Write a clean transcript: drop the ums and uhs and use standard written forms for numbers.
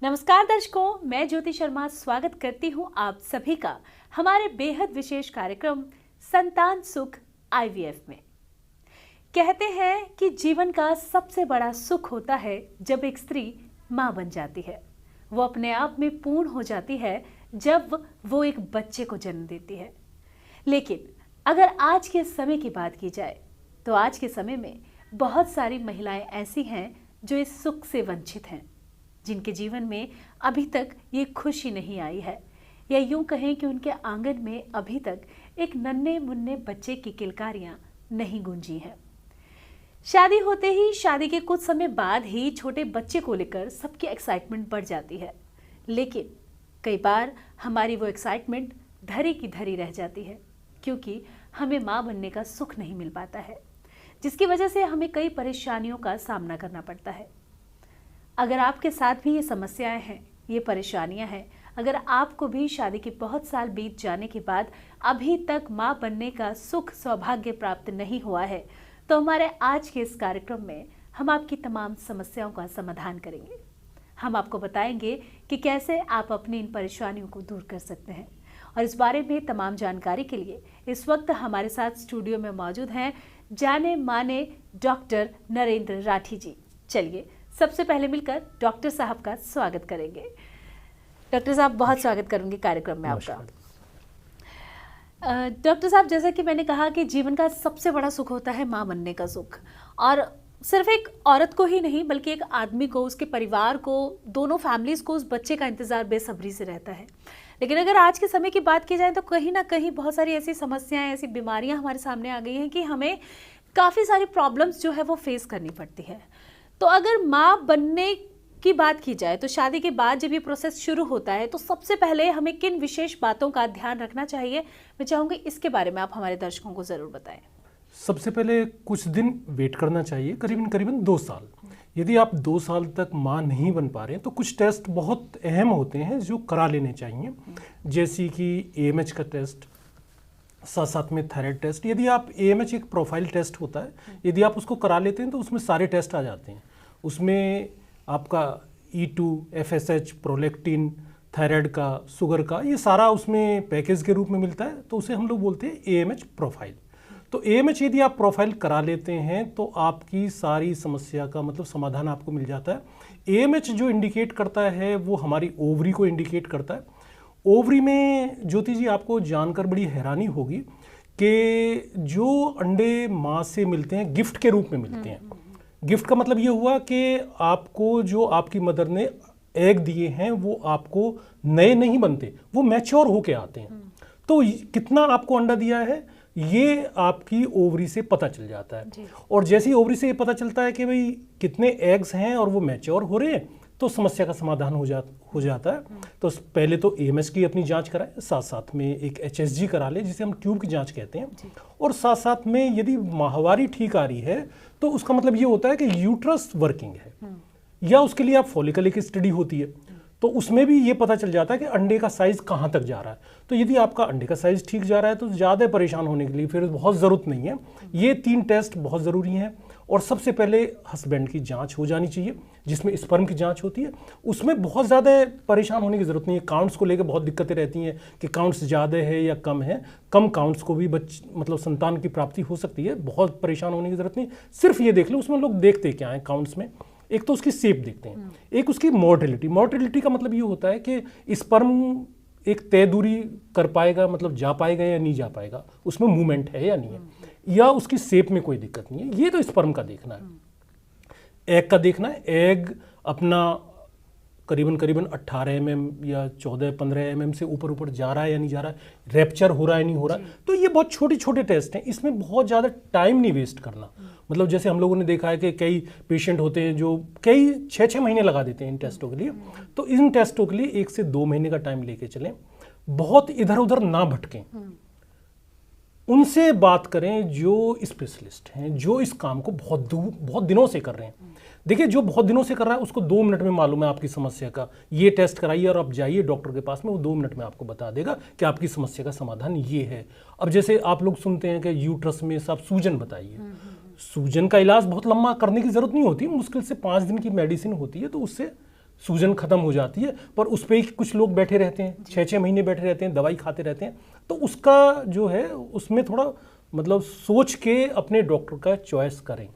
नमस्कार दर्शकों, मैं ज्योति शर्मा स्वागत करती हूं आप सभी का हमारे बेहद विशेष कार्यक्रम संतान सुख आईवीएफ में। कहते हैं कि जीवन का सबसे बड़ा सुख होता है जब एक स्त्री मां बन जाती है। वो अपने आप में पूर्ण हो जाती है जब वो एक बच्चे को जन्म देती है। लेकिन अगर आज के समय की बात की जाए तो आज के समय में बहुत सारी महिलाएं ऐसी हैं जो इस सुख से वंचित हैं, जिनके जीवन में अभी तक ये खुशी नहीं आई है, या यूं कहें कि उनके आंगन में अभी तक एक नन्हे मुन्ने बच्चे की किलकारियां नहीं गूंजी हैं। शादी होते ही, शादी के कुछ समय बाद ही छोटे बच्चे को लेकर सबकी एक्साइटमेंट बढ़ जाती है, लेकिन कई बार हमारी वो एक्साइटमेंट धरी की धरी रह जाती है, क्योंकि हमें माँ बनने का सुख नहीं मिल पाता है, जिसकी वजह से हमें कई परेशानियों का सामना करना पड़ता है। अगर आपके साथ भी ये समस्याएं हैं, ये परेशानियां हैं, अगर आपको भी शादी के बहुत साल बीत जाने के बाद अभी तक माँ बनने का सुख सौभाग्य प्राप्त नहीं हुआ है, तो हमारे आज के इस कार्यक्रम में हम आपकी तमाम समस्याओं का समाधान करेंगे। हम आपको बताएंगे कि कैसे आप अपनी इन परेशानियों को दूर कर सकते हैं। और इस बारे में तमाम जानकारी के लिए इस वक्त हमारे साथ स्टूडियो में मौजूद हैं जाने माने डॉक्टर नरेंद्र राठी जी। चलिए सबसे पहले मिलकर डॉक्टर साहब का स्वागत करेंगे। डॉक्टर साहब, बहुत स्वागत करूंगी कार्यक्रम में आपका। डॉक्टर साहब, जैसा कि मैंने कहा कि जीवन का सबसे बड़ा सुख होता है माँ बनने का सुख, और सिर्फ एक औरत को ही नहीं बल्कि एक आदमी को, उसके परिवार को, दोनों फैमिलीज को उस बच्चे का इंतजार बेसब्री से रहता है। लेकिन अगर आज के समय की बात की जाए तो कहीं ना कहीं बहुत सारी ऐसी समस्याएं, ऐसी बीमारियां हमारे सामने आ गई हैं कि हमें काफ़ी सारी प्रॉब्लम्स जो है वो फेस करनी पड़ती है। तो अगर माँ बनने की बात की जाए तो शादी के बाद जब ये प्रोसेस शुरू होता है तो सबसे पहले हमें किन विशेष बातों का ध्यान रखना चाहिए, मैं चाहूँगी इसके बारे में आप हमारे दर्शकों को ज़रूर बताएं। सबसे पहले कुछ दिन वेट करना चाहिए, करीबन 2 साल। यदि आप 2 साल तक माँ नहीं बन पा रहे हैं तो कुछ टेस्ट बहुत अहम होते हैं जो करा लेने चाहिए, जैसे कि AMH का टेस्ट, साथ साथ में थायराइड टेस्ट। यदि आप AMH एक प्रोफाइल टेस्ट होता है, यदि आप उसको करा लेते हैं तो उसमें सारे टेस्ट आ जाते हैं। उसमें आपका E2, FSH, प्रोलेक्टिन, थायराइड का, शुगर का, ये सारा उसमें पैकेज के रूप में मिलता है, तो उसे हम लोग बोलते हैं AMH प्रोफाइल। तो AMH यदि आप प्रोफाइल करा लेते हैं तो आपकी सारी समस्या का मतलब समाधान आपको मिल जाता है। AMH जो इंडिकेट करता है वो हमारी ओवरी को इंडिकेट करता है। ओवरी में ज्योति जी आपको जानकर बड़ी हैरानी होगी कि जो अंडे माँ से मिलते हैं गिफ्ट के रूप में मिलते हैं। गिफ्ट का मतलब ये हुआ कि आपको जो आपकी मदर ने एग दिए हैं वो आपको नए नहीं बनते, वो मैच्योर होके आते हैं। तो कितना आपको अंडा दिया है ये आपकी ओवरी से पता चल जाता है। और जैसे ही ओवरी से ये पता चलता है कि भाई कितने एग्स हैं और वो मैच्योर हो रहे हैं तो समस्या का समाधान हो जाता है। तो पहले तो AMH की अपनी जांच कराएं, साथ साथ में एक HSG करा ले जिसे हम ट्यूब की जांच कहते हैं। और साथ साथ में यदि माहवारी ठीक आ रही है तो उसका मतलब ये होता है कि यूट्रस वर्किंग है, या उसके लिए आप फॉलिकल एक स्टडी होती है तो उसमें भी ये पता चल जाता है कि अंडे का साइज़ कहाँ तक जा रहा है। तो यदि आपका अंडे का साइज़ ठीक जा रहा है तो ज़्यादा परेशान होने के लिए फिर बहुत ज़रूरत नहीं है। ये 3 टेस्ट बहुत ज़रूरी हैं। और सबसे पहले हस्बैंड की जांच हो जानी चाहिए, जिसमें स्पर्म की जांच होती है। उसमें बहुत ज़्यादा परेशान होने की ज़रूरत नहीं है। काउंट्स को लेकर बहुत दिक्कतें रहती हैं कि काउंट्स ज़्यादा है या कम है। कम काउंट्स को भी मतलब संतान की प्राप्ति हो सकती है, बहुत परेशान होने की ज़रूरत नहीं। सिर्फ ये देख लो उसमें लोग देखते क्या हैं काउंट्स में, एक तो उसकी शेप देखते हैं, एक उसकी मोर्टेलिटी। मोर्टेलिटी का मतलब ये होता है कि स्पर्म एक तय दूरी कर पाएगा, मतलब जा पाएगा या नहीं जा पाएगा, उसमें मूवमेंट है या नहीं है, या उसकी शेप में कोई दिक्कत नहीं है। ये तो स्पर्म का देखना है। एग का देखना है, एग अपना करीबन 18 mm या 14-15 mm से ऊपर जा रहा है या नहीं जा रहा है, रैप्चर हो रहा है नहीं हो रहा है। तो ये बहुत छोटे टैस्ट हैं, इसमें बहुत ज़्यादा टाइम नहीं वेस्ट करना। मतलब जैसे हम लोगों ने देखा है कि कई पेशेंट होते हैं जो कई 6-6 महीने लगा देते हैं इन टेस्टों के लिए। तो इन टेस्टों के लिए 1 से 2 महीने का टाइम लेके चलें, बहुत इधर उधर ना भटकें, उनसे बात करें जो स्पेशलिस्ट हैं, जो इस काम को बहुत दिनों से कर रहे हैं। देखिए, जो बहुत दिनों से कर रहा है उसको 2 मिनट में मालूम है आपकी समस्या का। ये टेस्ट कराइए और आप जाइए डॉक्टर के पास में, वो 2 मिनट में आपको बता देगा कि आपकी समस्या का समाधान ये है। अब जैसे आप लोग सुनते हैं कि यूट्रस में सब सूजन बताइए, सूजन का इलाज बहुत लंबा करने की जरूरत नहीं होती, मुश्किल से 5 दिन की मेडिसिन होती है, तो उससे सूजन खत्म हो जाती है, पर उस पर ही कुछ लोग बैठे रहते हैं, 6-6 महीने बैठे रहते हैं, दवाई खाते रहते हैं। तो उसका जो है उसमें थोड़ा मतलब सोच के अपने डॉक्टर का चॉइस करें।